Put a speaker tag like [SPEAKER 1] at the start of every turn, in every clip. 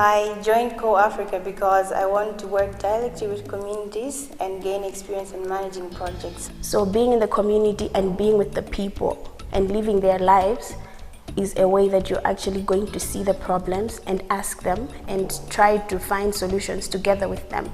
[SPEAKER 1] I joined CorpsAfrica because I want to work directly with communities and gain experience in managing projects.
[SPEAKER 2] So being in the community and being with the people and living their lives is a way that you're actually going to see the problems and ask them and try to find solutions together with them.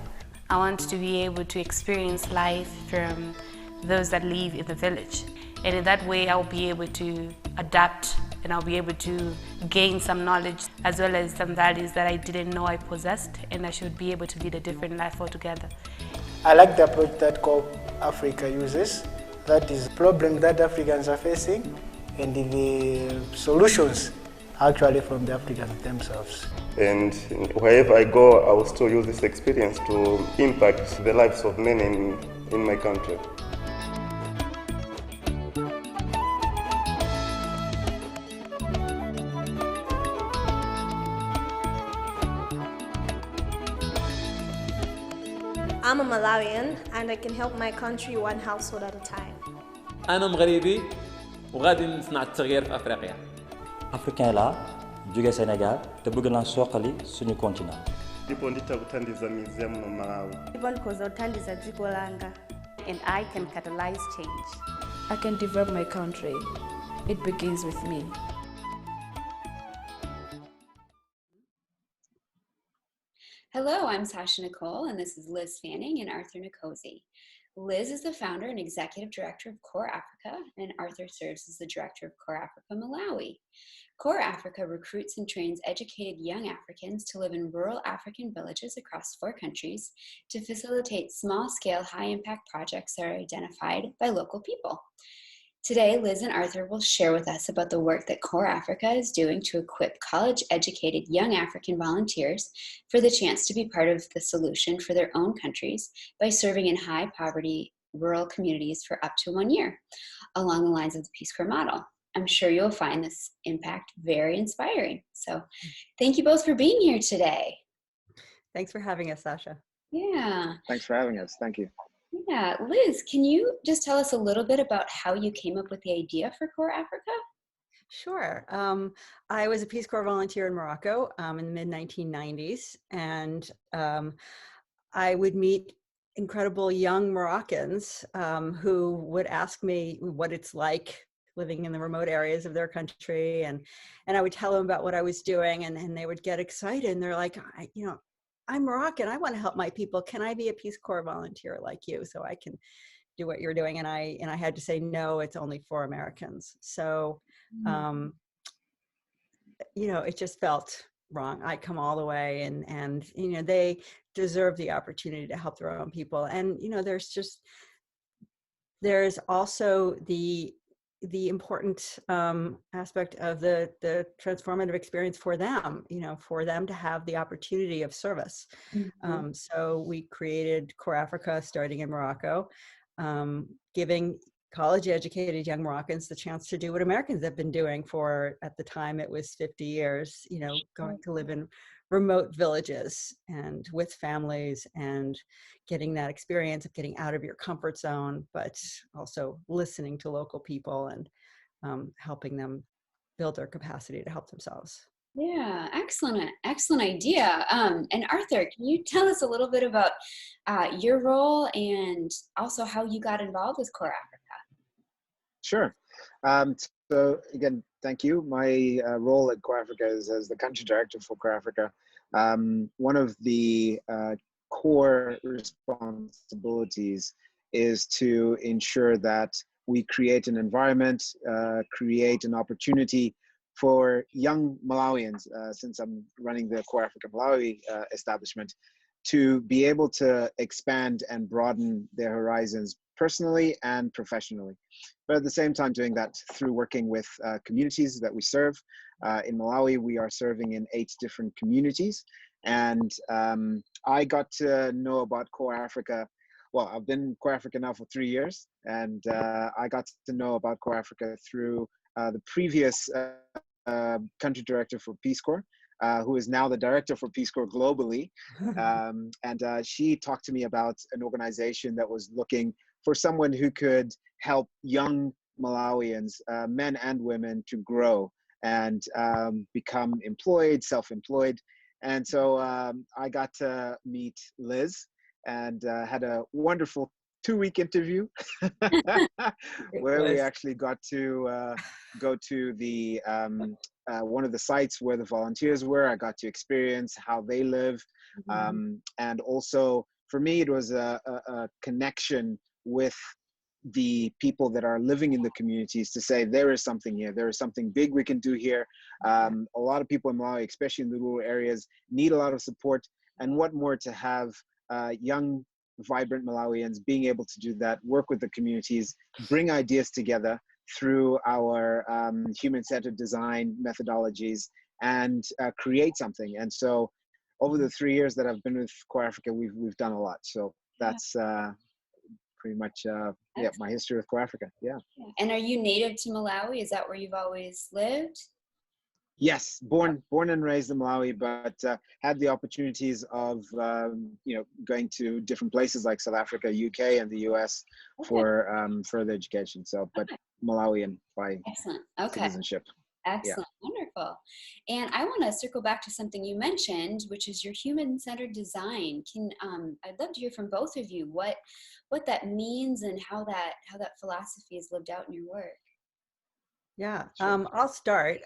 [SPEAKER 3] I want to be able to experience life from those that live in the village. And in that way, I'll be able to adapt and I'll be able to gain some knowledge as well as some values that I didn't know I possessed, and I should be able to lead a different life altogether.
[SPEAKER 4] I like the approach that CorpsAfrica uses. That is problems that Africans are facing and the solutions actually from the Africans themselves.
[SPEAKER 5] And wherever I go, I will still use this experience to impact the lives of many in my country.
[SPEAKER 6] I'm a Malawian and I can help my country one household at a time.
[SPEAKER 7] أنا مغربي وغادي نصنع التغيير في أفريقيا.
[SPEAKER 8] Africain la jóge Sénégal te bëgg naa soqali suñu continent.
[SPEAKER 5] Ndipo nditakuthandiza mizi muno Malawi.
[SPEAKER 1] Ndipo ndikozothandiza dziko langa.
[SPEAKER 3] And I can catalyze change.
[SPEAKER 9] I can develop my country. It begins with me.
[SPEAKER 10] Hello, I'm Sasha Nicole, and this is lfanning and Arthur Nkosi. Liz is the founder and executive director of CorpsAfrica, and Arthur serves as the director of CorpsAfrica Malawi. CorpsAfrica recruits and trains educated young Africans to live in rural African villages across 4 countries to facilitate small-scale, high-impact projects that are identified by local people. Today, Liz and Arthur will share with us about the work that CorpsAfrica is doing to equip college-educated young African volunteers for the chance to be part of the solution for their own countries by serving in high-poverty rural communities for up to 1 year, along the lines of the Peace Corps model. I'm sure you'll find this impact very inspiring. So thank you both for being here today.
[SPEAKER 11] Thanks for having us, Sasha.
[SPEAKER 10] Yeah.
[SPEAKER 12] Thanks for having us. Thank you.
[SPEAKER 10] Yeah, Liz, can you just tell us a little bit about how you came up with the idea for CorpsAfrica?
[SPEAKER 11] Sure. I was a Peace Corps volunteer in Morocco in the mid-1990s, and I would meet incredible young Moroccans who would ask me what it's like living in the remote areas of their country, and I would tell them about what I was doing, and they would get excited, and they're like, I'm Moroccan. I want to help my people. Can I be a Peace Corps volunteer like you so I can do what you're doing? And I had to say, no, it's only for Americans. So, it just felt wrong. I come all the way and they deserve the opportunity to help their own people. And, there's also the important aspect of the transformative experience for them, for them to have the opportunity of service.
[SPEAKER 10] Mm-hmm.
[SPEAKER 11] So we created CorpsAfrica starting in Morocco, giving college-educated young Moroccans the chance to do what Americans have been doing for, at the time it was 50 years, going to live in remote villages and with families and getting that experience of getting out of your comfort zone, but also listening to local people and helping them build their capacity to help themselves.
[SPEAKER 10] Yeah, excellent idea. And Arthur, can you tell us a little bit about your role and also how you got involved with CorpsAfrica?
[SPEAKER 12] Sure. So again, thank you. My role at CorpsAfrica is as the country director for CorpsAfrica. One of the core responsibilities is to ensure that we create an environment, create an opportunity for young Malawians, since I'm running the CorpsAfrica Malawi establishment, to be able to expand and broaden their horizons personally and professionally. But at the same time, doing that through working with communities that we serve. In Malawi, we are serving in 8 different communities. And I got to know about CorpsAfrica. Well, I've been CorpsAfrica now for 3 years, and I got to know about CorpsAfrica through the previous country director for Peace Corps, who is now the director for Peace Corps globally. And she talked to me about an organization that was looking for someone who could help young Malawians, men and women, to grow and become employed, self-employed. And so I got to meet Liz and had a wonderful 2-week interview where we actually got to go to the one of the sites where the volunteers were. I got to experience how they live. And also for me, it was a connection with the people that are living in the communities to say there is something here, there is something big we can do here. A lot of people in Malawi, especially in the rural areas, need a lot of support, and what more to have young vibrant Malawians being able to do that, work with the communities, bring ideas together through our human-centered design methodologies, and create something. And so over the 3 years that I've been with CorpsAfrica, we've done a lot. So that's pretty much my history with CorpsAfrica. Yeah.
[SPEAKER 10] And are you native to Malawi? Is that where you've always lived?
[SPEAKER 12] Yes, born and raised in Malawi, but had the opportunities of going to different places like South Africa, UK, and the US for further education. So, but Malawian by citizenship.
[SPEAKER 10] Excellent, wonderful. And I want to circle back to something you mentioned, which is your human-centered design. I'd love to hear from both of you what that means and how that philosophy is lived out in your work.
[SPEAKER 11] Yeah, I'll start.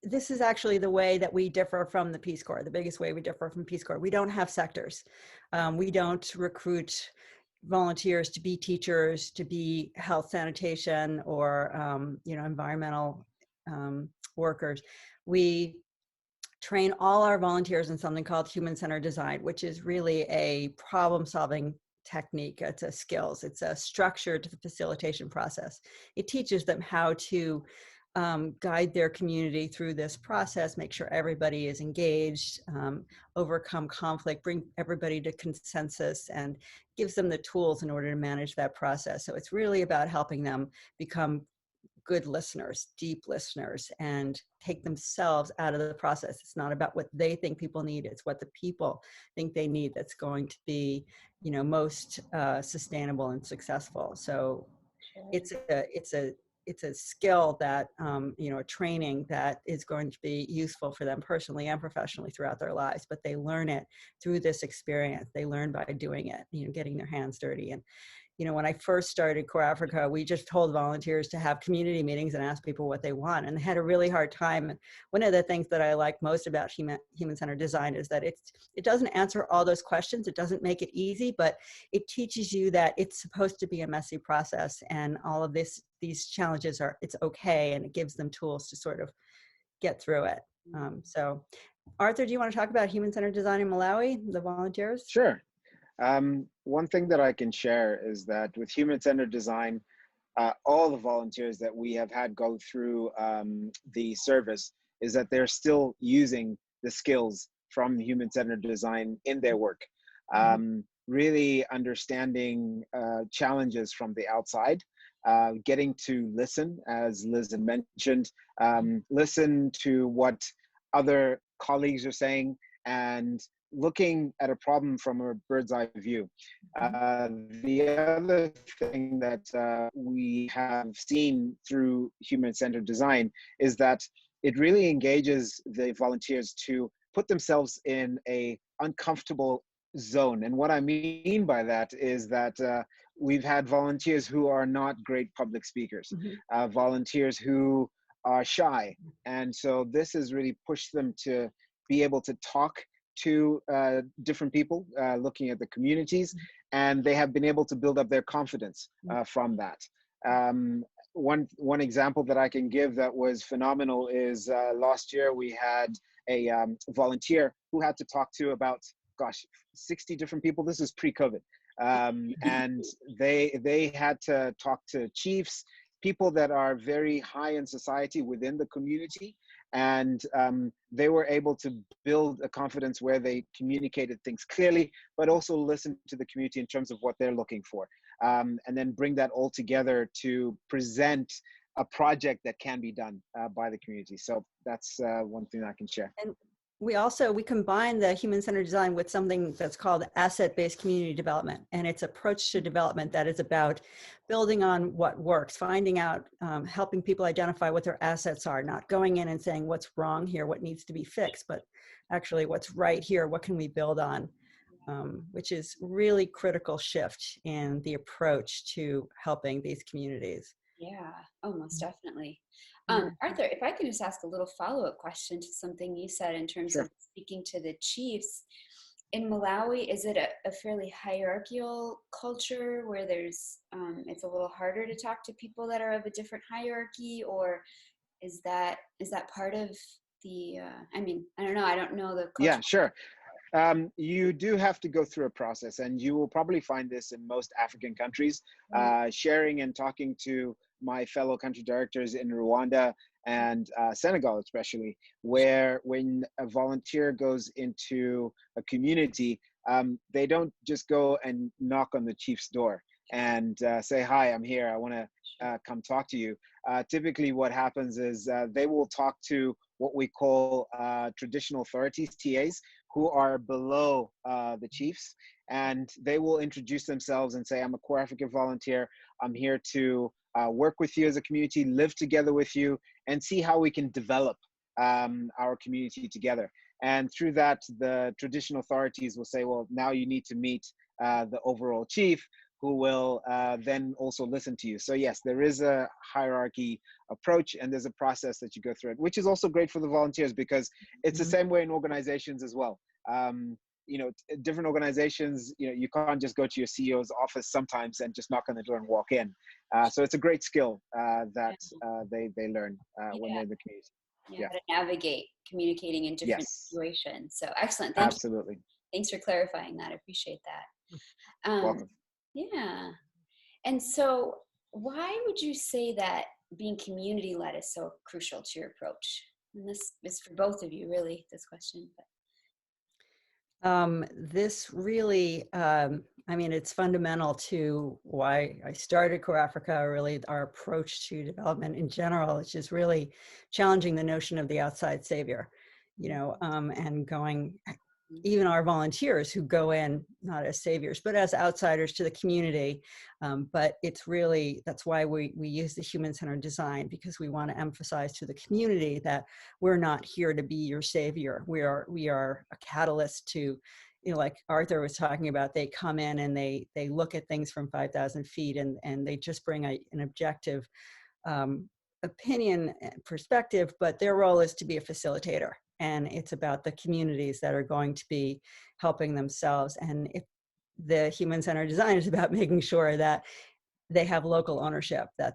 [SPEAKER 11] This is actually the way that we differ from the Peace Corps, the biggest way we differ from Peace Corps. We don't have sectors. We don't recruit volunteers to be teachers, to be health sanitation, or environmental workers. We train all our volunteers in something called human-centered design, which is really a problem-solving technique. It's a skills. It's a structured facilitation process. It teaches them how to guide their community through this process, make sure everybody is engaged, overcome conflict, bring everybody to consensus, and gives them the tools in order to manage that process. So it's really about helping them become good listeners, deep listeners, and take themselves out of the process. It's not about what they think people need. It's what the people think they need that's going to be, most sustainable and successful. So it's a skill that, a training that is going to be useful for them personally and professionally throughout their lives, but they learn it through this experience. They learn by doing it, getting their hands dirty. And, when I first started CorpsAfrica, we just told volunteers to have community meetings and ask people what they want. And they had a really hard time. And one of the things that I like most about human-centered design is that it doesn't answer all those questions. It doesn't make it easy, but it teaches you that it's supposed to be a messy process, and all of these challenges it's okay, and it gives them tools to sort of get through it. So Arthur, do you want to talk about human-centered design in Malawi, the volunteers?
[SPEAKER 12] Sure. One thing that I can share is that with human-centered design, all the volunteers that we have had go through the service is that they're still using the skills from human-centered design in their work. Really understanding challenges from the outside, getting to listen, as Liz had mentioned, listen to what other colleagues are saying, and looking at a problem from a bird's eye view. The other thing that we have seen through human-centered design is that it really engages the volunteers to put themselves in a uncomfortable zone. And what I mean by that is that we've had volunteers who are not great public speakers, volunteers who are shy. And so this has really pushed them to be able to talk to different people, looking at the communities, and they have been able to build up their confidence from that. One example that I can give that was phenomenal is last year we had a volunteer who had to talk to about 60 different people. This is pre-COVID. And they had to talk to chiefs, people that are very high in society within the community. And they were able to build a confidence where they communicated things clearly, but also listen to the community in terms of what they're looking for. And then bring that all together to present a project that can be done by the community. So that's one thing I can share.
[SPEAKER 11] And we combine the human-centered design with something that's called asset-based community development, and it's approach to development that is about building on what works, finding out, helping people identify what their assets are, not going in and saying what's wrong here, what needs to be fixed, but actually what's right here, what can we build on, which is really critical shift in the approach to helping these communities.
[SPEAKER 10] Yeah, oh, most definitely. Arthur, if I could just ask a little follow-up question to something you said in terms of speaking to the chiefs. In Malawi, is it a fairly hierarchical culture where there's, it's a little harder to talk to people that are of a different hierarchy, or is that part of the, I mean, I don't know, I don't know the culture.
[SPEAKER 12] Yeah, sure. You do have to go through a process, and you will probably find this in most African countries. Sharing and talking to my fellow country directors in Rwanda and Senegal especially, where when a volunteer goes into a community, they don't just go and knock on the chief's door and say, hi, I'm here, I want to come talk to you. Typically what happens is they will talk to what we call traditional authorities, TAs, who are below the chiefs, and they will introduce themselves and say, I'm a CorpsAfrica volunteer, I'm here to work with you as a community, live together with you, and see how we can develop our community together. And through that, the traditional authorities will say, well, now you need to meet the overall chief, who will then also listen to you. So yes, there is a hierarchy approach, and there's a process that you go through it, which is also great for the volunteers, because it's the same way in organizations as well. You know, different organizations, you know, you can't just go to your CEO's office sometimes and just knock on the door and walk in. So it's a great skill that they learn when they're in the community.
[SPEAKER 10] Yeah, how to navigate communicating in different situations. So excellent. Thank you. Thanks for clarifying that. I appreciate that.
[SPEAKER 12] Welcome.
[SPEAKER 10] Yeah. And so why would you say that being community-led is so crucial to your approach? And this is for both of you, really, this question. But.
[SPEAKER 11] This really, I mean, it's fundamental to why I started CorpsAfrica, really our approach to development in general, which is really challenging the notion of the outside savior, you know, and going, even our volunteers who go in, not as saviors, but as outsiders to the community. But it's really, that's why we use the human-centered design, because we want to emphasize to the community that we're not here to be your savior. We are a catalyst to, you know, like Arthur was talking about, they come in and they look at things from 5,000 feet and they just bring an objective opinion and perspective, but their role is to be a facilitator. And it's about the communities that are going to be helping themselves. And if the human-centered design is about making sure that they have local ownership, that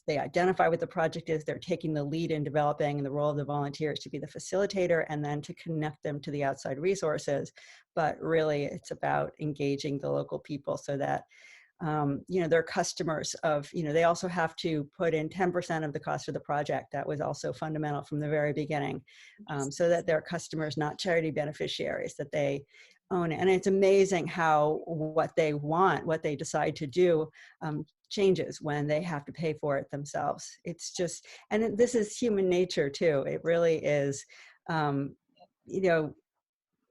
[SPEAKER 11] they identify what the project is, they're taking the lead in developing, and the role of the volunteers to be the facilitator and then to connect them to the outside resources. But really it's about engaging the local people so that you know, they're customers of, you know, they also have to put in 10% of the cost of the project. That was also fundamental from the very beginning, so that they're customers, not charity beneficiaries, that they own it. And it's amazing how what they want, what they decide to do, changes when they have to pay for it themselves. It's just, and this is human nature too. It really is, you know,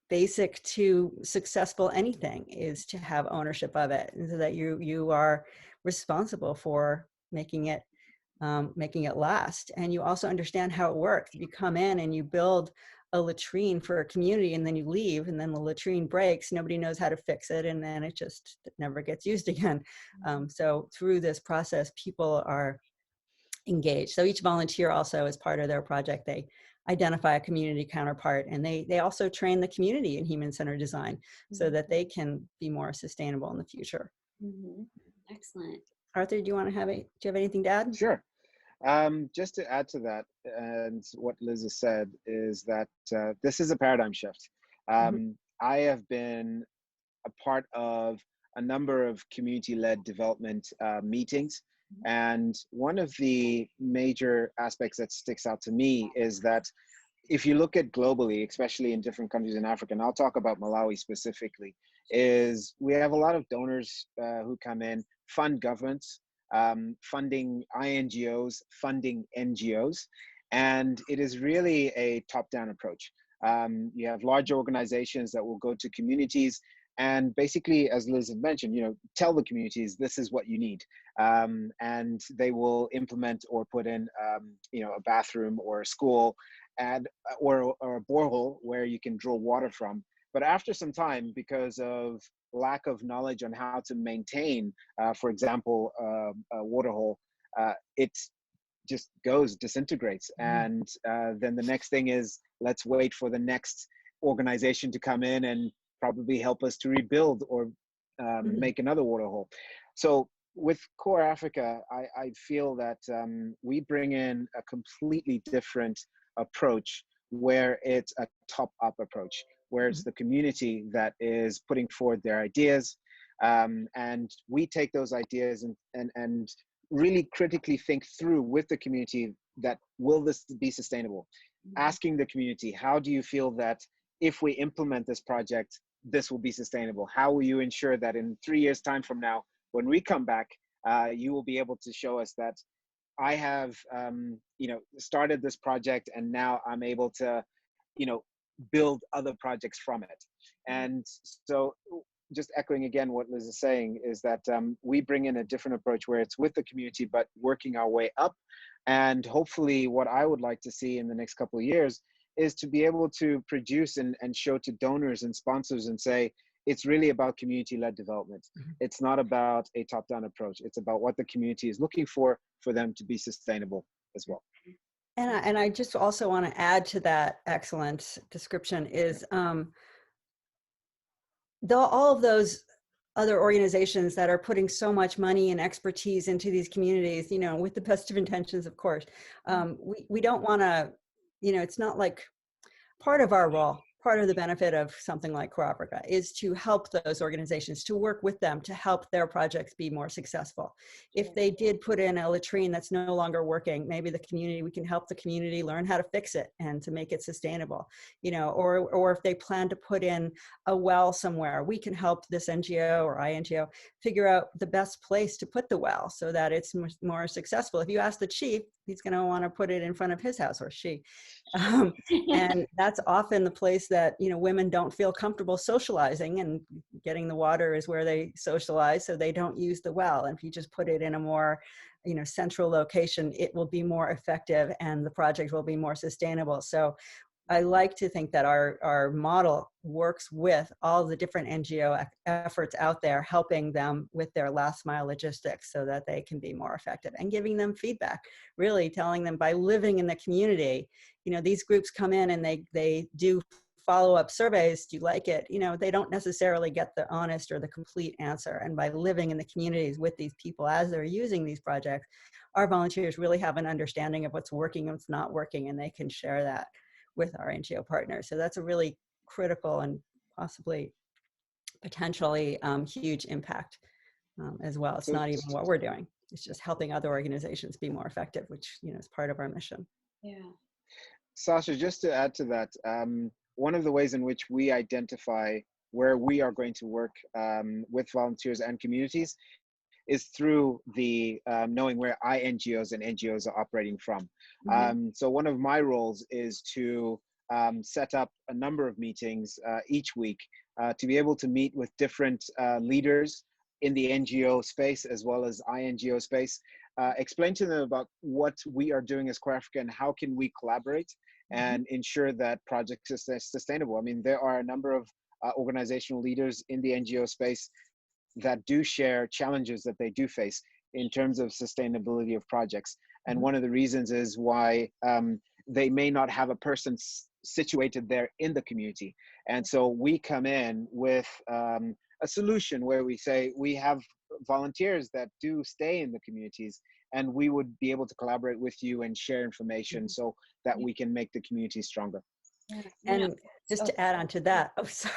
[SPEAKER 11] basic to successful anything is to have ownership of it, and so that you are responsible for making it last. And you also understand how it works. You come in and you build a latrine for a community, and then you leave, and then the latrine breaks, nobody knows how to fix it, and then it never gets used again. So through this process, people are engaged. So each volunteer also, as part of their project, they identify a community counterpart, and they also train the community in human-centered design so that they can be more sustainable in the future.
[SPEAKER 10] Excellent.
[SPEAKER 11] Arthur, do you have anything to add?
[SPEAKER 12] Sure. Just to add to that, and what Liz has said, is that this is a paradigm shift. I have been a part of a number of community-led development meetings. And one of the major aspects that sticks out to me is that if you look at globally, especially in different countries in Africa, and I'll talk about Malawi specifically, is we have a lot of donors who come in, fund governments, funding INGOs, funding NGOs, and it is really a top-down approach. You have large organizations that will go to communities and basically, as Liz had mentioned, tell the communities this is what you need, and they will implement or put in, a bathroom or a school, or a borehole where you can draw water from. But after some time, because of lack of knowledge on how to maintain, for example, a water hole, it just disintegrates. And then the next thing is, let's wait for the next organization to come in and probably help us to rebuild or make another water hole. So with CorpsAfrica, I feel that we bring in a completely different approach, where it's a top-up approach, where it's the community that is putting forward their ideas, and we take those ideas and really critically think through with the community that will this be sustainable? Asking the community, how do you feel that if we implement this project, this will be sustainable? How will you ensure that in 3 years' time from now, when we come back, you will be able to show us that I have, started this project and now I'm able to, build other projects from it. And so just echoing again what Liz is saying is that we bring in a different approach where it's with the community, but working our way up. And hopefully what I would like to see in the next couple of years is to be able to produce and show to donors and sponsors and say, it's really about community-led development. It's not about a top-down approach. It's about what the community is looking for them to be sustainable as well.
[SPEAKER 11] And I just also want to add to that excellent description is all of those other organizations that are putting so much money and expertise into these communities, with the best of intentions, of course, we don't want to, it's not like part of our role. Part of the benefit of something like CorpsAfrica is to help those organizations, to work with them, to help their projects be more successful. If they did put in a latrine that's no longer working, maybe we can help the community learn how to fix it and to make it sustainable, or if they plan to put in a well somewhere, we can help this NGO or INGO figure out the best place to put the well so that it's more successful. If you ask the chief, he's going to want to put it in front of his house, or she. And that's often the place that, women don't feel comfortable socializing, and getting the water is where they socialize, so they don't use the well. And if you just put it in a more, central location, it will be more effective and the project will be more sustainable. So I like to think that our model works with all the different NGO efforts out there, helping them with their last mile logistics so that they can be more effective, and giving them feedback, really telling them by living in the community. These groups come in and they do follow-up surveys. Do you like it? They don't necessarily get the honest or the complete answer. And by living in the communities with these people as they're using these projects, our volunteers really have an understanding of what's working and what's not working, and they can share that with our NGO partners. So that's a really critical and possibly potentially huge impact as well. It's not even what we're doing. It's just helping other organizations be more effective, which is part of our mission.
[SPEAKER 10] Yeah.
[SPEAKER 12] Sasha, just to add to that, one of the ways in which we identify where we are going to work with volunteers and communities is through the knowing where INGOs and NGOs are operating from. So one of my roles is to set up a number of meetings each week to be able to meet with different leaders in the NGO space as well as INGO space, explain to them about what we are doing as CorpsAfrica and how can we collaborate and ensure that projects are sustainable. I mean, there are a number of organizational leaders in the NGO space that do share challenges that they do face in terms of sustainability of projects. And one of the reasons is why they may not have a person situated there in the community. And so we come in with a solution where we say, we have volunteers that do stay in the communities, and we would be able to collaborate with you and share information so that we can make the community stronger.
[SPEAKER 11] And just to add on to that, sorry.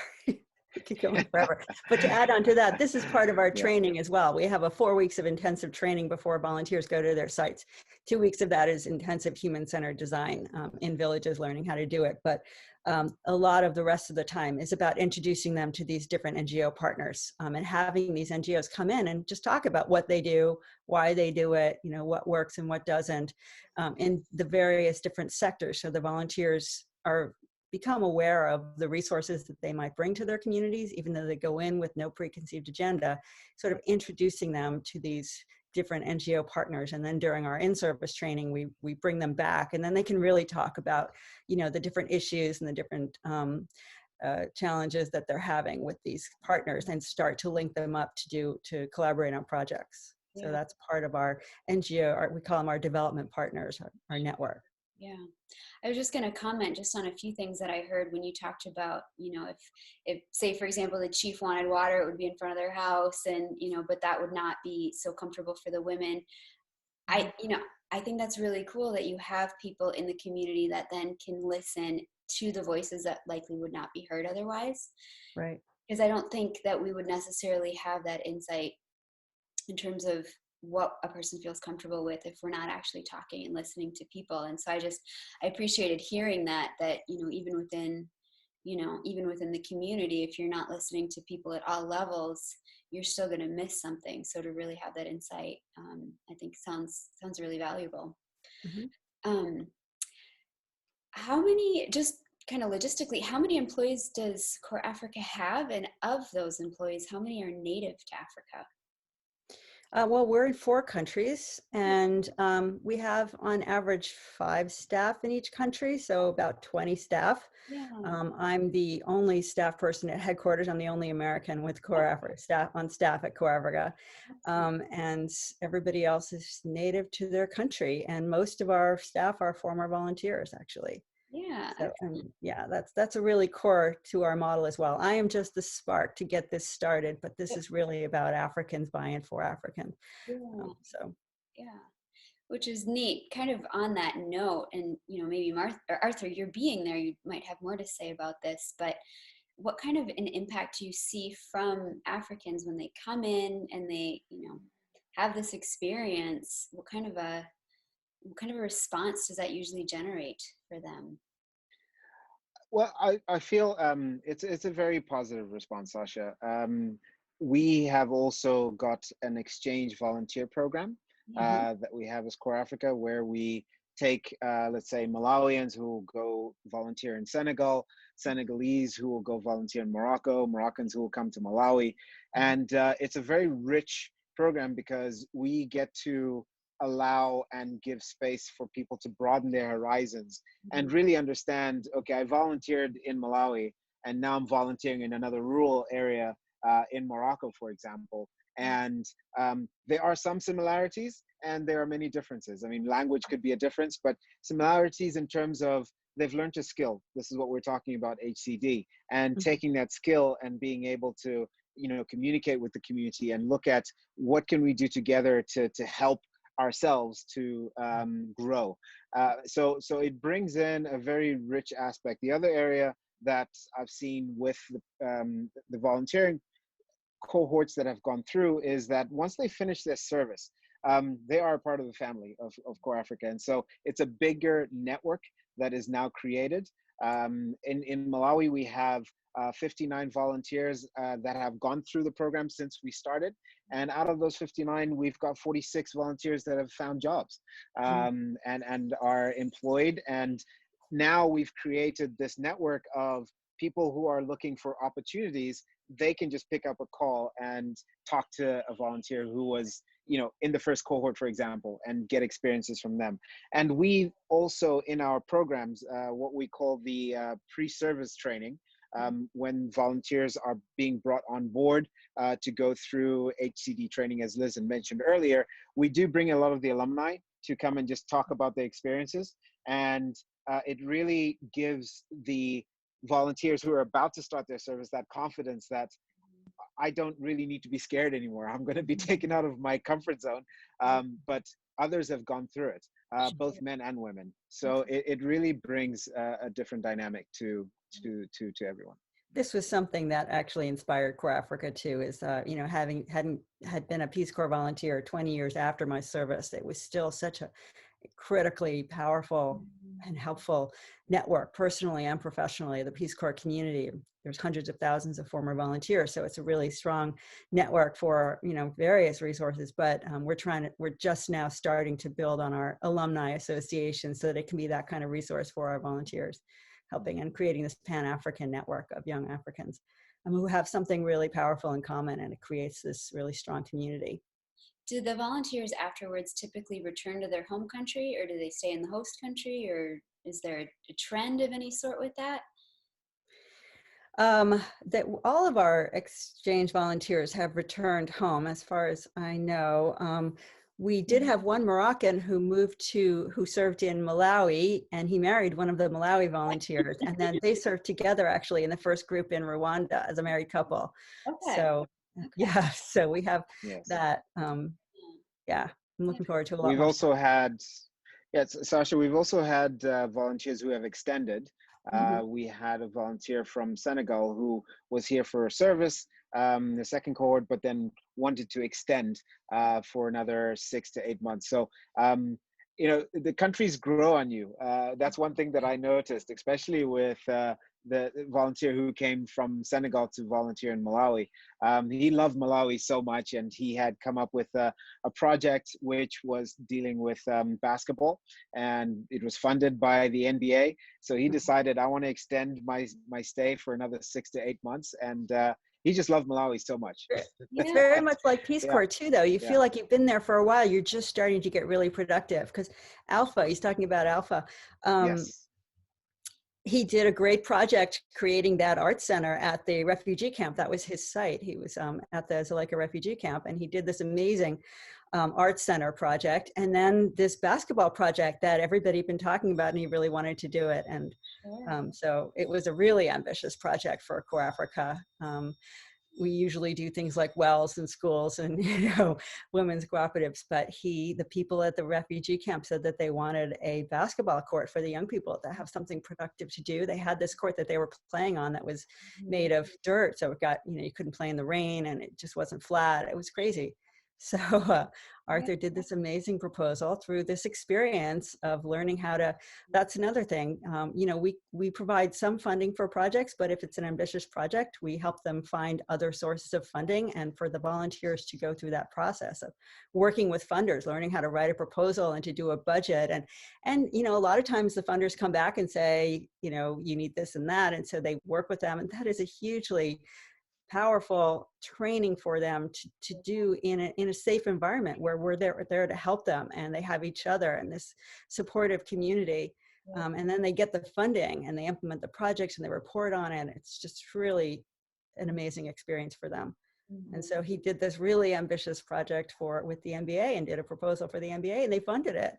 [SPEAKER 11] Keep going forever. But to add on to that, this is part of our training as well. We have 4 weeks of intensive training before volunteers go to their sites. 2 weeks of that is intensive human-centered design in villages, learning how to do it. But a lot of the rest of the time is about introducing them to these different NGO partners and having these NGOs come in and just talk about what they do, why they do it, what works and what doesn't in the various different sectors. So the volunteers are become aware of the resources that they might bring to their communities, even though they go in with no preconceived agenda, sort of introducing them to these different NGO partners. And then during our in-service training, we bring them back, and then they can really talk about, you know, the different issues and the different challenges that they're having with these partners, and start to link them up to collaborate on projects.
[SPEAKER 10] Yeah.
[SPEAKER 11] So that's part of our NGO, we call them our development partners, our network.
[SPEAKER 10] Yeah, I was just going to comment just on a few things that I heard when you talked about, you know, if say, for example, the chief wanted water, it would be in front of their house, and, you know, but that would not be so comfortable for the women. I think that's really cool that you have people in the community that then can listen to the voices that likely would not be heard otherwise.
[SPEAKER 11] Right.
[SPEAKER 10] Because I don't think that we would necessarily have that insight in terms of what a person feels comfortable with if we're not actually talking and listening to people. And so I appreciated hearing that, you know, even within the community, if you're not listening to people at all levels, you're still going to miss something. So to really have that insight, I think sounds really valuable.
[SPEAKER 11] Mm-hmm.
[SPEAKER 10] How many, just kind of logistically, how many employees does CorpsAfrica have? And of those employees, how many are native to Africa?
[SPEAKER 11] Well, we're in 4 countries, and we have on average 5 staff in each country, so about 20 staff.
[SPEAKER 10] Yeah.
[SPEAKER 11] I'm the only staff person at headquarters. I'm the only American with CorpsAfrica staff at CorpsAfrica, and everybody else is native to their country, and most of our staff are former volunteers, actually.
[SPEAKER 10] Yeah.
[SPEAKER 11] So, yeah, that's a really core to our model as well. I am just the spark to get this started, but this is really about Africans buying for African.
[SPEAKER 10] Yeah. Yeah, which is neat. Kind of on that note, and you know, maybe Arthur, you're being there, you might have more to say about this, but what kind of an impact do you see from Africans when they come in and they, you know, have this experience? What kind of a response does that usually generate for them?
[SPEAKER 12] Well, I feel it's a very positive response, Sasha. We have also got an exchange volunteer program that we have as CorpsAfrica, where we take, let's say, Malawians who will go volunteer in Senegal, Senegalese who will go volunteer in Morocco, Moroccans who will come to Malawi. And it's a very rich program because we get to allow and give space for people to broaden their horizons and really understand, okay, I volunteered in Malawi and now I'm volunteering in another rural area in Morocco, for example. And there are some similarities and there are many differences. I mean, language could be a difference, but similarities in terms of they've learned a skill. This is what we're talking about, HCD, and taking that skill and being able to, you know, communicate with the community and look at what can we do together to help ourselves to grow. So it brings in a very rich aspect. The other area that I've seen with the volunteering cohorts that have gone through is that once they finish their service, they are a part of the family of CorpsAfrica. And so it's a bigger network that is now created. In Malawi, we have 59 volunteers that have gone through the program since we started. And out of those 59, we've got 46 volunteers that have found jobs and are employed. And now we've created this network of people who are looking for opportunities. They can just pick up a call and talk to a volunteer who was, you know, in the first cohort, for example, and get experiences from them. And we also, in our programs, what we call the pre-service training, when volunteers are being brought on board to go through HCD training, as Liz had mentioned earlier, we do bring a lot of the alumni to come and just talk about their experiences. And it really gives the volunteers who are about to start their service that confidence that I don't really need to be scared anymore. I'm going to be taken out of my comfort zone. But others have gone through it, both men and women. So it really brings a different dynamic to everyone.
[SPEAKER 11] This was something that actually inspired CorpsAfrica too, is, you know, had been a Peace Corps volunteer 20 years after my service, it was still such a critically powerful and helpful network, personally and professionally, the Peace Corps community. There's hundreds of thousands of former volunteers, so it's a really strong network for, you know, various resources. But we're just now starting to build on our alumni association so that it can be that kind of resource for our volunteers. helping and creating this Pan-African network of young Africans who have something really powerful in common, and it creates this really strong community.
[SPEAKER 10] Do the volunteers afterwards typically return to their home country, or do they stay in the host country, or is there a trend of any sort with that?
[SPEAKER 11] That all of our exchange volunteers have returned home, as far as I know. We did have one Moroccan who served in Malawi, and he married one of the Malawi volunteers, and then they served together actually in the first group in Rwanda as a married couple.
[SPEAKER 10] Okay.
[SPEAKER 11] So yeah, so we have
[SPEAKER 12] Yes.
[SPEAKER 11] that. Yeah, I'm looking forward to a lot
[SPEAKER 12] We've
[SPEAKER 11] more.
[SPEAKER 12] also had, yes, Sasha, we've also had volunteers who have extended. We had a volunteer from Senegal who was here for a service, the second cohort, but then wanted to extend for another 6 to 8 months. So, you know, the countries grow on you. That's one thing that I noticed, especially with the volunteer who came from Senegal to volunteer in Malawi. He loved Malawi so much, and he had come up with a project which was dealing with basketball, and it was funded by the NBA. So he decided, I want to extend my stay for another 6 to 8 months, and he just loved Malawi so much.
[SPEAKER 11] It's very much like Peace Corps too, though. You feel like you've been there for a while. You're just starting to get really productive, because Alpha, he's talking about Alpha.
[SPEAKER 12] Yes.
[SPEAKER 11] He did a great project creating that art center at the refugee camp. That was his site. He was at the Zuleika refugee camp, and he did this amazing art center project. And then this basketball project that everybody had been talking about, and he really wanted to do it. And so it was a really ambitious project for CorpsAfrica. We usually do things like wells in schools and, you know, women's cooperatives, but the people at the refugee camp said that they wanted a basketball court for the young people to have something productive to do. They had this court that they were playing on that was made of dirt, so it got, you know, you couldn't play in the rain, and it just wasn't flat. It was crazy. So Arthur did this amazing proposal through this experience of learning how to, that's another thing, you know, we provide some funding for projects, but if it's an ambitious project, we help them find other sources of funding, and for the volunteers to go through that process of working with funders, learning how to write a proposal and to do a budget. And you know, a lot of times the funders come back and say, you know, you need this and that, and so they work with them, and that is a hugely powerful training for them to do in a safe environment where we're there to help them, and they have each other and this supportive community. And then they get the funding and they implement the projects and they report on it. It's just really an amazing experience for them. And so he did this really ambitious project with the NBA, and did a proposal for the NBA, and they funded it,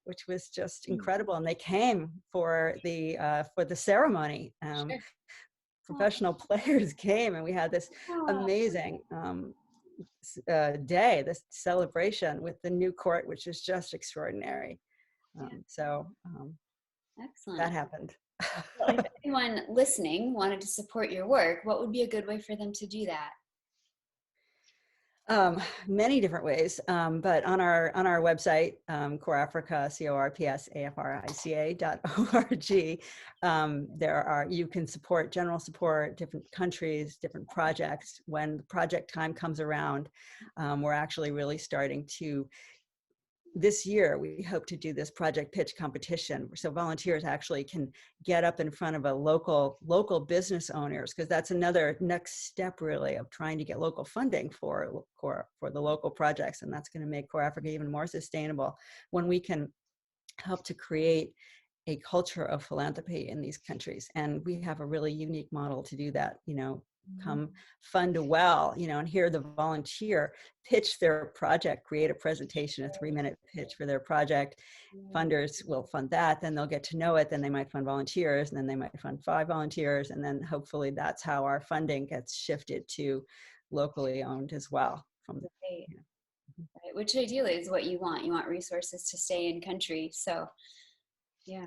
[SPEAKER 11] which was just incredible. And they came for the ceremony. Professional players came, and we had this amazing day, this celebration with the new court, which is just extraordinary.
[SPEAKER 10] Excellent.
[SPEAKER 11] That happened.
[SPEAKER 10] Well, if anyone listening wanted to support your work, what would be a good way for them to do that?
[SPEAKER 11] Many different ways, but on our website, CorpsAfrica, CorpsAfrica.org, you can support general support, different countries, different projects. When the project time comes around, we're actually really starting to. This year, we hope to do this project pitch competition, so volunteers actually can get up in front of a local business owners, because that's another next step, really, of trying to get local funding for the local projects, and that's going to make CorpsAfrica even more sustainable when we can help to create a culture of philanthropy in these countries. And we have a really unique model to do that. You know, come fund a well, you know, and hear the volunteer pitch their project, create a presentation, a 3-minute pitch for their project. Funders will fund that, then they'll get to know it, then they might fund volunteers, and then they might fund 5 volunteers, and then hopefully that's how our funding gets shifted to locally owned as well.
[SPEAKER 10] Right. Which ideally is what you want. You want resources to stay in country. So yeah,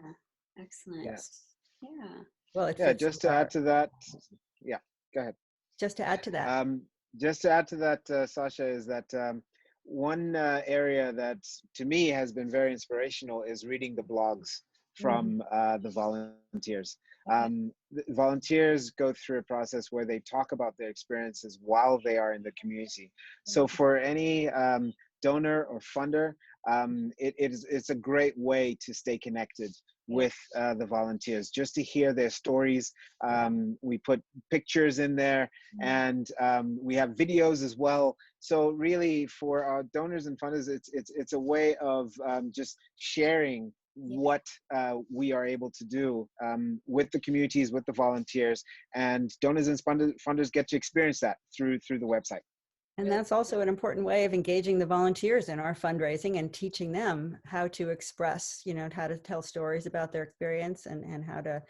[SPEAKER 10] excellent.
[SPEAKER 12] Yes.
[SPEAKER 10] Yeah.
[SPEAKER 11] Well,
[SPEAKER 12] just to add to that, go ahead.
[SPEAKER 11] Just to add to that.
[SPEAKER 12] Sasha, is that one area that to me has been very inspirational is reading the blogs from the volunteers. The volunteers go through a process where they talk about their experiences while they are in the community. So for any donor or funder, it's a great way to stay connected with the volunteers, just to hear their stories. We put pictures in there, and we have videos as well. So really, for our donors and funders, it's a way of just sharing what we are able to do with the communities, with the volunteers, and donors and funders get to experience that through the website.
[SPEAKER 11] And that's also an important way of engaging the volunteers in our fundraising and teaching them how to express, how to tell stories about their experience and how to,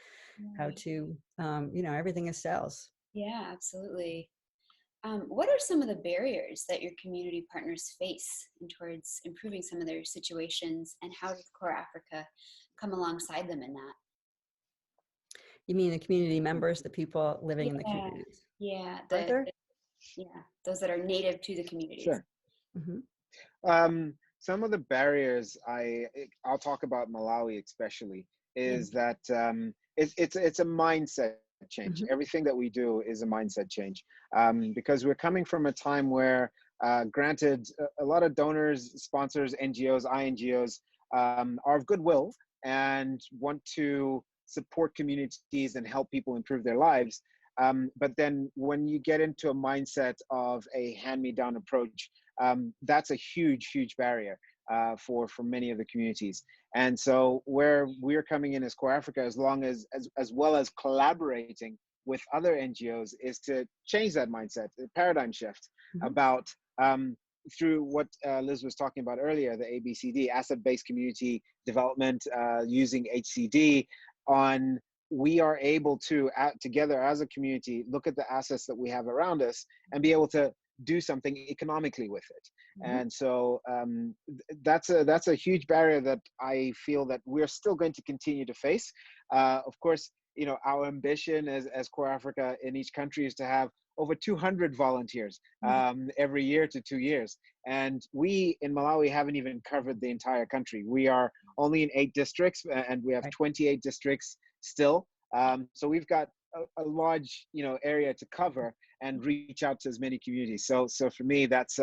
[SPEAKER 11] everything is sales.
[SPEAKER 10] Yeah, absolutely. What are some of the barriers that your community partners face towards improving some of their situations, and how does CorpsAfrica come alongside them in that?
[SPEAKER 11] You mean the community members, the people living in the communities?
[SPEAKER 10] Yeah, those that are native to the communities.
[SPEAKER 12] Sure. Some of the barriers I'll talk about Malawi especially is that it's a mindset change. Everything that we do is a mindset change, because we're coming from a time where, granted, a lot of donors, sponsors, NGOs, INGOs are of goodwill and want to support communities and help people improve their lives. But then when you get into a mindset of a hand-me-down approach, that's a huge barrier for many of the communities. And so where we're coming in as CorpsAfrica, as well as collaborating with other NGOs, is to change that mindset, the paradigm shift about, through what Liz was talking about earlier, the ABCD, asset-based community development, using HCD on, we are able to, together as a community, look at the assets that we have around us and be able to do something economically with it. And so that's a huge barrier that I feel that we're still going to continue to face. Of course, our ambition as CorpsAfrica in each country is to have over 200 volunteers every year to 2 years. And we in Malawi haven't even covered the entire country. We are only in 8 districts, and we have 28 districts still. So we've got a large, area to cover and reach out to as many communities. So for me, that's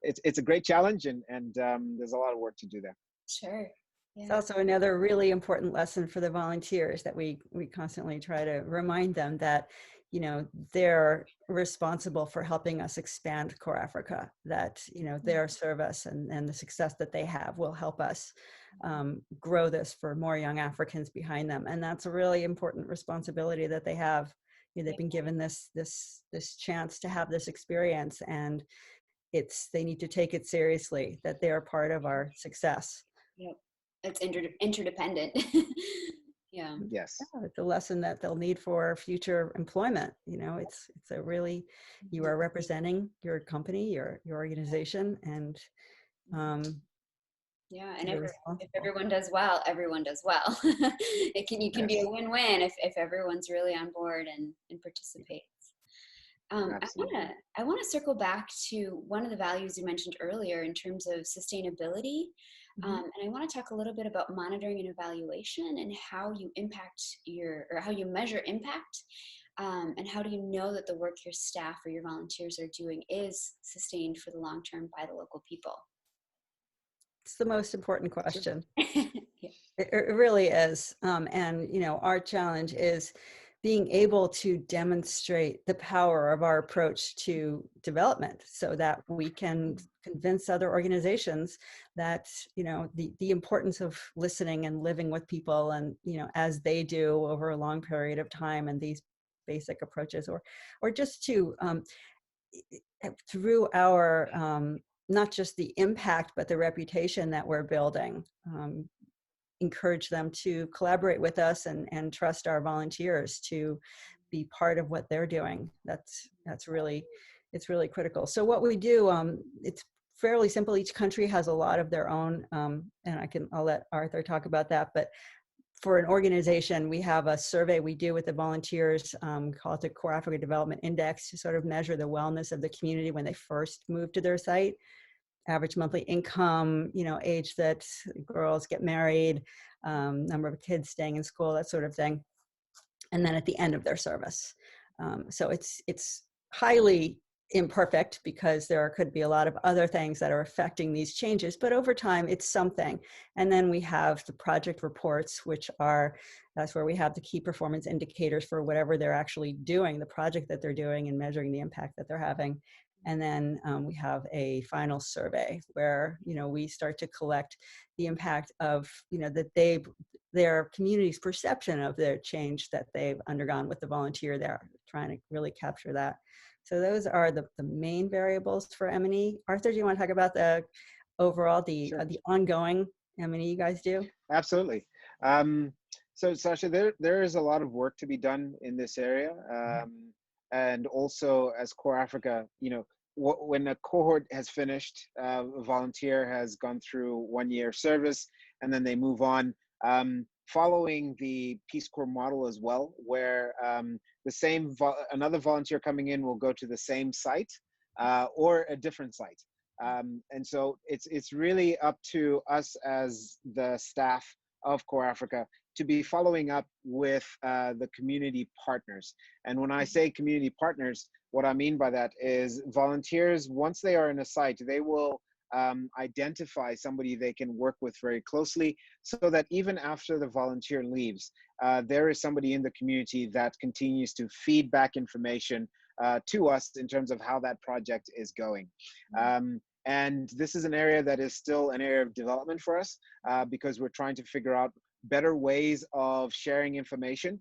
[SPEAKER 12] it's a great challenge, and there's a lot of work to do there.
[SPEAKER 10] Sure. Yeah.
[SPEAKER 11] It's also another really important lesson for the volunteers that we constantly try to remind them that, they're responsible for helping us expand CorpsAfrica, that, their service and the success that they have will help us grow this for more young Africans behind them. And that's a really important responsibility that they have. They've been given this chance to have this experience, and they need to take it seriously, that they are part of our success.
[SPEAKER 10] Yep. It's interdependent. Yeah.
[SPEAKER 12] Yes.
[SPEAKER 11] Yeah, it's a lesson that they'll need for future employment. It's a really, you are representing your company, your organization, and
[SPEAKER 10] yeah, and if everyone does well, everyone does well. You can be a win-win if everyone's really on board and participates. I want to circle back to one of the values you mentioned earlier in terms of sustainability. And I want to talk a little bit about monitoring and evaluation, and how you how you measure impact, and how do you know that the work your staff or your volunteers are doing is sustained for the long term by the local people?
[SPEAKER 11] It's the most important question. It really is. And, our challenge is being able to demonstrate the power of our approach to development, so that we can convince other organizations that, the importance of listening and living with people, and, as they do over a long period of time, and these basic approaches, or just to, through our, not just the impact, but the reputation that we're building, encourage them to collaborate with us and trust our volunteers to be part of what they're doing. It's really critical. So what we do, it's fairly simple. Each country has a lot of their own, and I'll let Arthur talk about that. But for an organization, we have a survey we do with the volunteers called the CorpsAfrica Development Index, to sort of measure the wellness of the community when they first move to their site. Average monthly income, age that girls get married, number of kids staying in school, that sort of thing. And then at the end of their service. So it's highly imperfect because there could be a lot of other things that are affecting these changes, but over time it's something. And then we have the project reports, which are, that's where we have the key performance indicators for whatever they're actually doing, the project that they're doing, and measuring the impact that they're having. And then we have a final survey where, you know, we start to collect the impact of, you know, that their community's perception of their change that they've undergone with the volunteer. They're trying to really capture that. So those are the main variables for M&E. Arthur, do you want to talk about the overall, the ongoing M&E you guys do?
[SPEAKER 12] Absolutely. So Sasha, there is a lot of work to be done in this area. And also as CorpsAfrica, you know, when a cohort has finished, a volunteer has gone through 1 year service, and then they move on, following the Peace Corps model as well, where another volunteer coming in will go to the same site or a different site. And so it's really up to us as the staff of CorpsAfrica to be following up with the community partners. And when I say community partners, what I mean by that is volunteers, once they are in a site, they will identify somebody they can work with very closely, so that even after the volunteer leaves, there is somebody in the community that continues to feed back information to us in terms of how that project is going. And this is an area that is still an area of development for us because we're trying to figure out better ways of sharing information.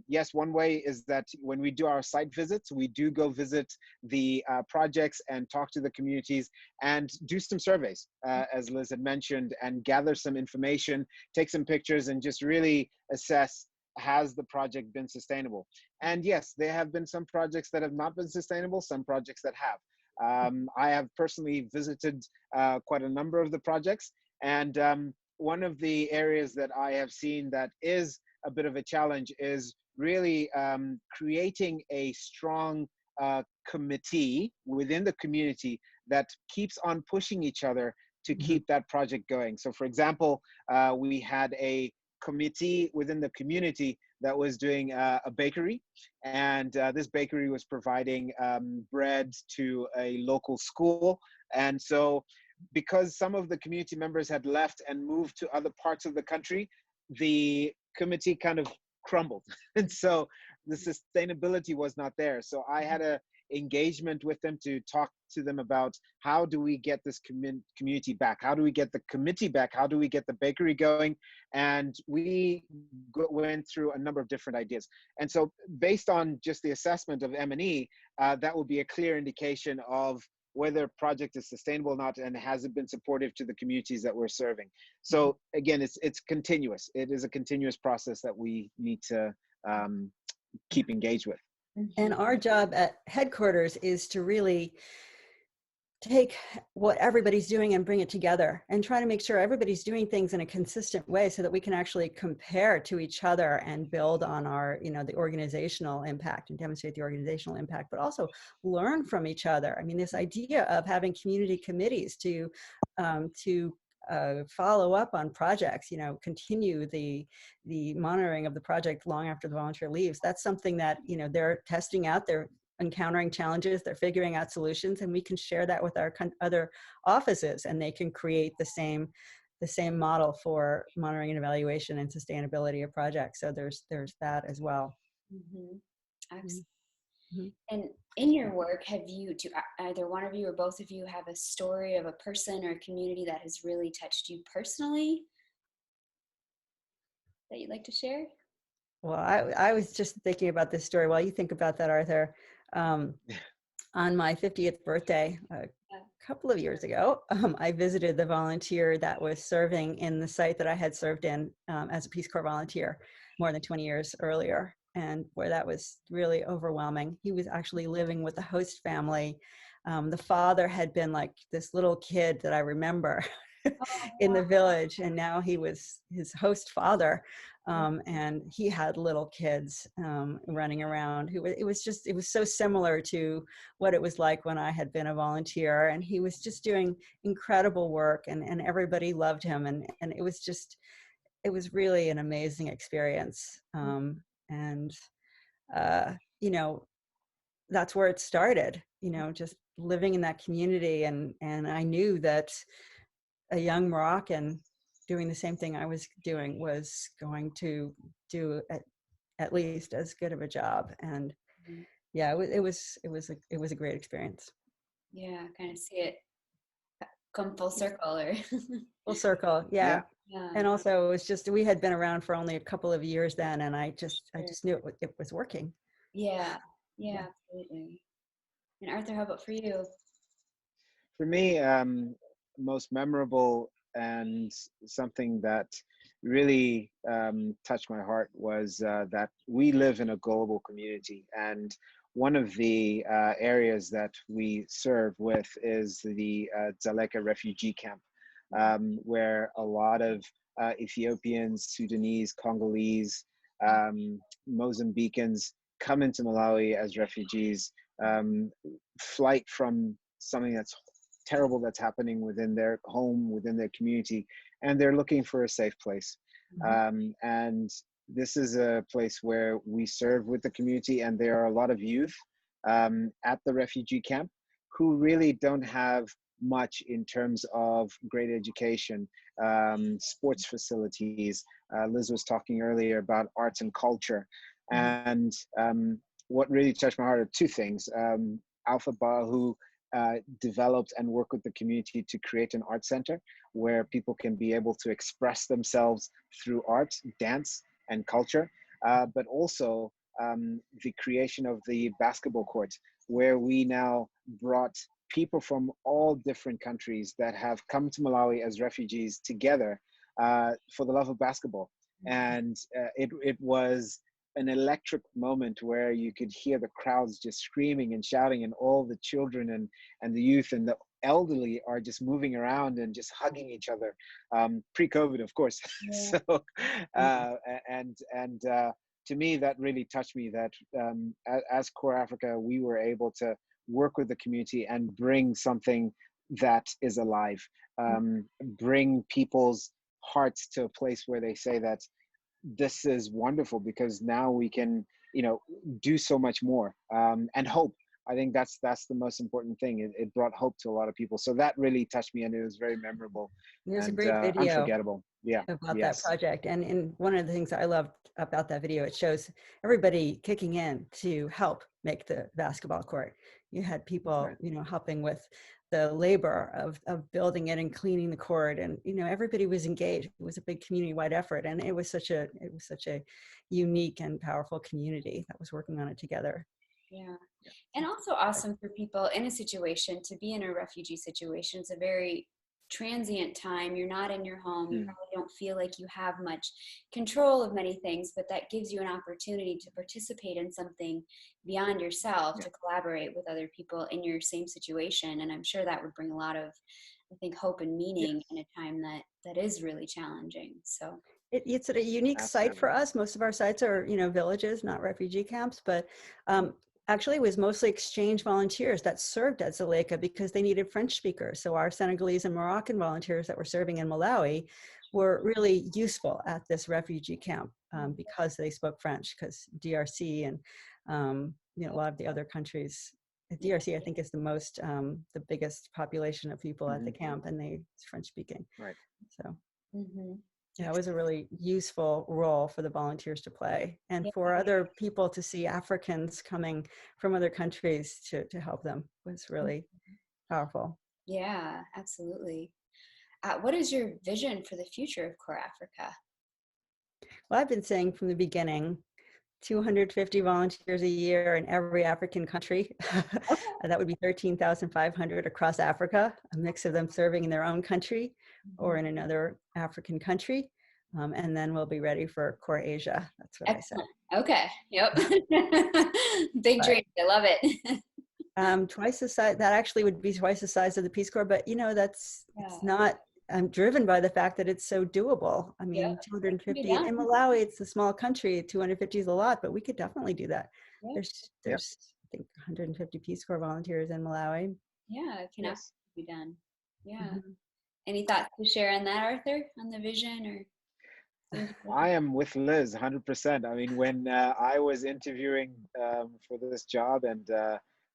[SPEAKER 12] Yes, one way is that when we do our site visits, we do go visit the projects and talk to the communities and do some surveys, as Liz had mentioned, and gather some information, take some pictures, and just really assess, has the project been sustainable? And yes, there have been some projects that have not been sustainable, some projects that have. I have personally visited quite a number of the projects, and one of the areas that I have seen that is a bit of a challenge is really creating a strong committee within the community that keeps on pushing each other to keep that project going. So for example, we had a committee within the community that was doing a bakery, and this bakery was providing bread to a local school. And so because some of the community members had left and moved to other parts of the country, the committee kind of crumbled. And so the sustainability was not there. So I had a engagement with them to talk to them about, how do we get this community back? How do we get the committee back? How do we get the bakery going? And we went through a number of different ideas. And so based on just the assessment of M&E, that will be a clear indication of whether a project is sustainable or not, and has it been supportive to the communities that we're serving. So again, it's continuous. It is a continuous process that we need to keep engaged with.
[SPEAKER 11] And our job at headquarters is to really take what everybody's doing and bring it together and try to make sure everybody's doing things in a consistent way so that we can actually compare to each other and build on our, you know, the organizational impact and demonstrate the organizational impact, but also learn from each other. I mean, this idea of having community committees to follow up on projects, you know, continue the monitoring of the project long after the volunteer leaves. That's something that, you know, they're testing out, they're encountering challenges, they're figuring out solutions, and we can share that with our other offices, and they can create the same model for monitoring and evaluation and sustainability of projects. So there's that as well.
[SPEAKER 10] Excellent. And in your work, do either one of you or both of you have a story of a person or a community that has really touched you personally that you'd like to share?
[SPEAKER 11] Well, I was just thinking about this story while you think about that, Arthur. On my 50th birthday, a couple of years ago, I visited the volunteer that was serving in the site that I had served in as a Peace Corps volunteer more than 20 years earlier, and where that was really overwhelming. He was actually living with a host family. The father had been like this little kid that I remember in the village, and now he was his host father, and he had little kids running around. It was so similar to what it was like when I had been a volunteer, and he was just doing incredible work, and everybody loved him, and it was really an amazing experience. You know, that's where it started, you know, just living in that community. And I knew that a young Moroccan doing the same thing I was doing was going to do at least as good of a job. And yeah, it was a great experience.
[SPEAKER 10] Yeah, kind of see it come full circle, or
[SPEAKER 11] full circle. Yeah.
[SPEAKER 10] Yeah.
[SPEAKER 11] And also it was just, we had been around for only a couple of years then, and I just knew it was working.
[SPEAKER 10] Yeah, absolutely. And Arthur, how about for you?
[SPEAKER 12] For me, most memorable and something that really touched my heart was that we live in a global community, and one of the areas that we serve with is the Dzaleka refugee camp, where a lot of Ethiopians, Sudanese, Congolese, Mozambicans come into Malawi as refugees, flight from something that's terrible that's happening within their home, within their community, and they're looking for a safe place. And this is a place where we serve with the community, and there are a lot of youth at the refugee camp who really don't have much in terms of great education, sports facilities. Liz was talking earlier about arts and culture. And what really touched my heart are two things. Alpha Ba, who developed and worked with the community to create an art center where people can be able to express themselves through art, dance, and culture, but also the creation of the basketball court, where we now brought people from all different countries that have come to Malawi as refugees together for the love of basketball. And it was an electric moment where you could hear the crowds just screaming and shouting, and all the children and the youth and the elderly are just moving around and just hugging each other, pre-COVID, of course. So, to me, that really touched me, that as CorpsAfrica, we were able to work with the community and bring something that is alive, bring people's hearts to a place where they say that this is wonderful, because now we can, do so much more, and hope. I think that's the most important thing. It brought hope to a lot of people. So that really touched me, and it was very memorable.
[SPEAKER 11] There's
[SPEAKER 12] and,
[SPEAKER 11] a great video
[SPEAKER 12] unforgettable. Yeah.
[SPEAKER 11] About that project. And one of the things I loved about that video, it shows everybody kicking in to help make the basketball court. You had people, helping with the labor of building it and cleaning the court, and everybody was engaged. It was a big community-wide effort, and it was such a unique and powerful community that was working on it together.
[SPEAKER 10] Yeah. And also awesome for people in a situation to be in a refugee situation. It's a very transient time. You're not in your home. You probably don't feel like you have much control of many things, but that gives you an opportunity to participate in something beyond yourself, to collaborate with other people in your same situation. And I'm sure that would bring a lot of, I think, hope and meaning in a time that is really challenging. So
[SPEAKER 11] it's a unique site for us. Most of our sites are, villages, not refugee camps, but actually, it was mostly exchange volunteers that served at Dzaleka because they needed French speakers. So our Senegalese and Moroccan volunteers that were serving in Malawi were really useful at this refugee camp because they spoke French, because DRC and a lot of the other countries. DRC, I think, is the biggest population of people at the camp, and it's French speaking.
[SPEAKER 12] Right.
[SPEAKER 11] So. Yeah, it was a really useful role for the volunteers to play, and for other people to see Africans coming from other countries to help them was really powerful.
[SPEAKER 10] Yeah, absolutely. What is your vision for the future of CorpsAfrica?
[SPEAKER 11] Well, I've been saying from the beginning, 250 volunteers a year in every African country. That would be 13,500 across Africa, a mix of them serving in their own country or in another African country. And then we'll be ready for CorpsAsia. That's what
[SPEAKER 10] Excellent.
[SPEAKER 11] I said.
[SPEAKER 10] Okay. Yep. Big dreams. I love it.
[SPEAKER 11] Twice the size. That actually would be twice the size of the Peace Corps, but it's not. I'm driven by the fact that it's so doable. I mean, 250 in Malawi, it's a small country. 250 is a lot, but we could definitely do that. There's I think 150 Peace Corps volunteers in Malawi.
[SPEAKER 10] Yeah, it can absolutely be done. Yeah. Any thoughts to share on that, Arthur, on the vision? Or
[SPEAKER 12] I am with Liz 100%. I mean, when I was interviewing for this job, and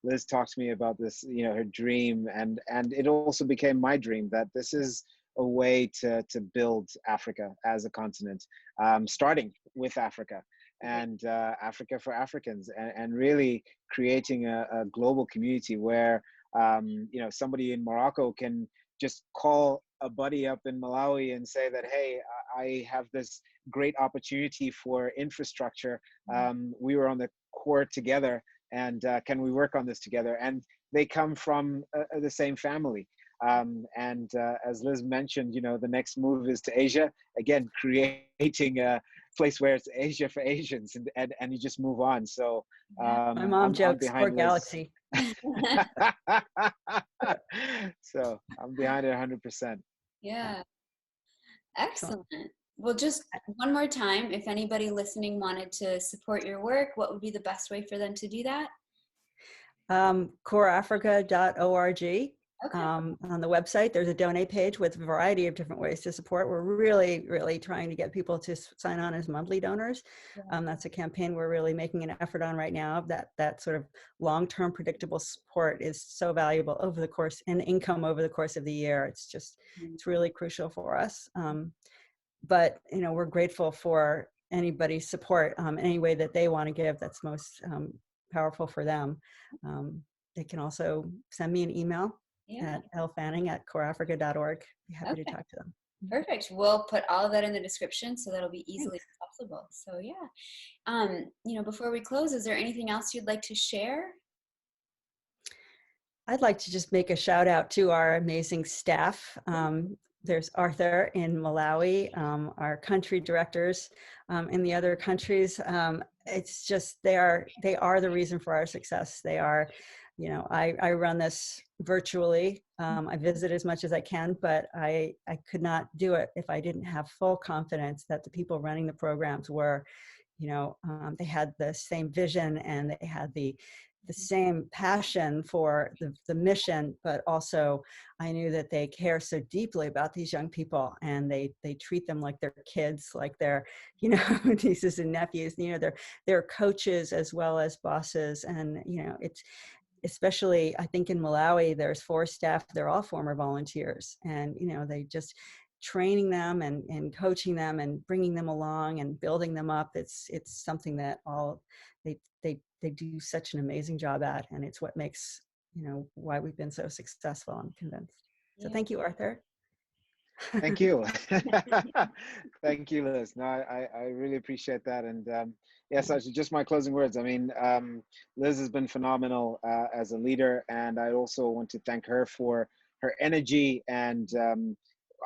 [SPEAKER 12] Liz talked to me about this, her dream, and it also became my dream that this is a way to build Africa as a continent, starting with Africa, and Africa for Africans, and really creating a global community where somebody in Morocco can just call a buddy up in Malawi and say that, hey, I have this great opportunity for infrastructure. We were on the core together, and can we work on this together? And they come from the same family. And as Liz mentioned, the next move is to Asia, again, creating a place where it's Asia for Asians, and you just move on. So
[SPEAKER 11] my mom jokes, poor galaxy.
[SPEAKER 12] So I'm behind it 100%.
[SPEAKER 10] Yeah. Excellent. Well, just one more time, if anybody listening wanted to support your work, what would be the best way for them to do that?
[SPEAKER 11] CorpsAfrica.org.
[SPEAKER 10] Okay.
[SPEAKER 11] On the website, there's a donate page with a variety of different ways to support. We're really, really trying to get people to sign on as monthly donors.
[SPEAKER 10] Yeah.
[SPEAKER 11] That's a campaign we're really making an effort on right now. That sort of long-term predictable support is so valuable over the course, and income over the course of the year. It's just, it's really crucial for us. But we're grateful for anybody's support, any way that they want to give that's most powerful for them. They can also send me an email at lfanning@corpsafrica.org. Be happy to talk to them.
[SPEAKER 10] Perfect. We'll put all of that in the description so that'll be easily accessible. So yeah, before we close, is there anything else you'd like to share?
[SPEAKER 11] I'd like to just make a shout out to our amazing staff. There's Arthur in Malawi, our country directors in the other countries. It's just, they are the reason for our success. They are, I run this virtually. I visit as much as I can, but I could not do it if I didn't have full confidence that the people running the programs were, they had the same vision, and they had the same passion for the mission, but also I knew that they care so deeply about these young people, and they treat them like they're kids, like they're, nieces and nephews, they're coaches as well as bosses. And, it's, especially, I think in Malawi, there's 4 staff, they're all former volunteers, and, they just training them and coaching them and bringing them along and building them up. It's something that they do such an amazing job at, and it's what makes, why we've been so successful, I'm convinced. So thank you, Arthur.
[SPEAKER 12] Thank you. Thank you, Liz. No, I really appreciate that. And yes, actually, just my closing words. I mean, Liz has been phenomenal as a leader, and I also want to thank her for her energy. And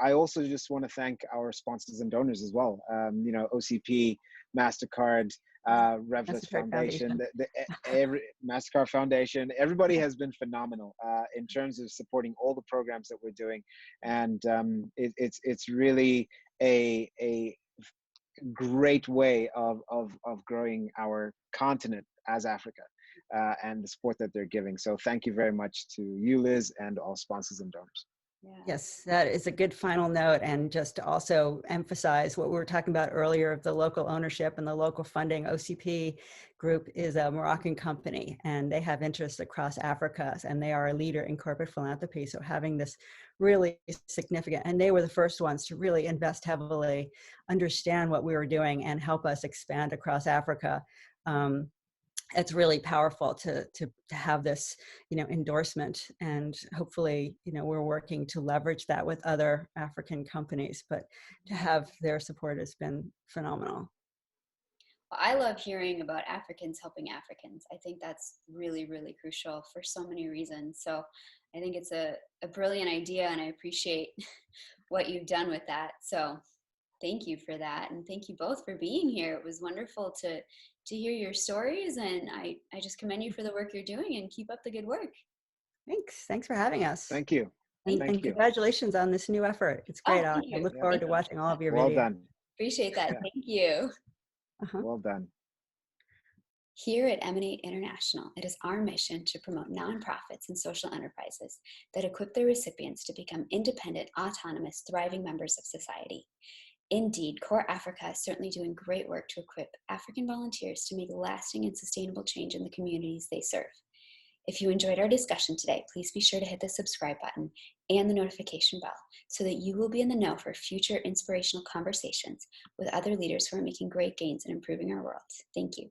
[SPEAKER 12] I also just want to thank our sponsors and donors as well. OCP, MasterCard, Revlet Foundation, every MasterCard Foundation, everybody has been phenomenal in terms of supporting all the programs that we're doing. And it's really a great way of growing our continent as Africa, and the support that they're giving. So thank you very much to you, Liz, and all sponsors and donors.
[SPEAKER 10] Yeah.
[SPEAKER 11] Yes, that is a good final note. And just to also emphasize what we were talking about earlier of the local ownership and the local funding. OCP Group is a Moroccan company, and they have interests across Africa, and they are a leader in corporate philanthropy. So having this really significant, and they were the first ones to really invest heavily, understand what we were doing, and help us expand across Africa. It's really powerful to have this, endorsement, and hopefully, we're working to leverage that with other African companies, but to have their support has been phenomenal.
[SPEAKER 10] Well, I love hearing about Africans helping Africans. I think that's really, really crucial for so many reasons. So I think it's a brilliant idea, and I appreciate what you've done with that. So thank you for that. And thank you both for being here. It was wonderful to hear your stories, and I just commend you for the work you're doing, and keep up the good work.
[SPEAKER 11] Thanks for having us.
[SPEAKER 12] Thank you.
[SPEAKER 11] And congratulations on this new effort. It's great. I look forward to watching all of your videos.
[SPEAKER 12] Well done.
[SPEAKER 10] Appreciate that. Thank you.
[SPEAKER 12] Well done.
[SPEAKER 10] Here at Emanate International, it is our mission to promote nonprofits and social enterprises that equip their recipients to become independent, autonomous, thriving members of society. Indeed, CorpsAfrica is certainly doing great work to equip African volunteers to make lasting and sustainable change in the communities they serve. If you enjoyed our discussion today, please be sure to hit the subscribe button and the notification bell so that you will be in the know for future inspirational conversations with other leaders who are making great gains in improving our world. Thank you.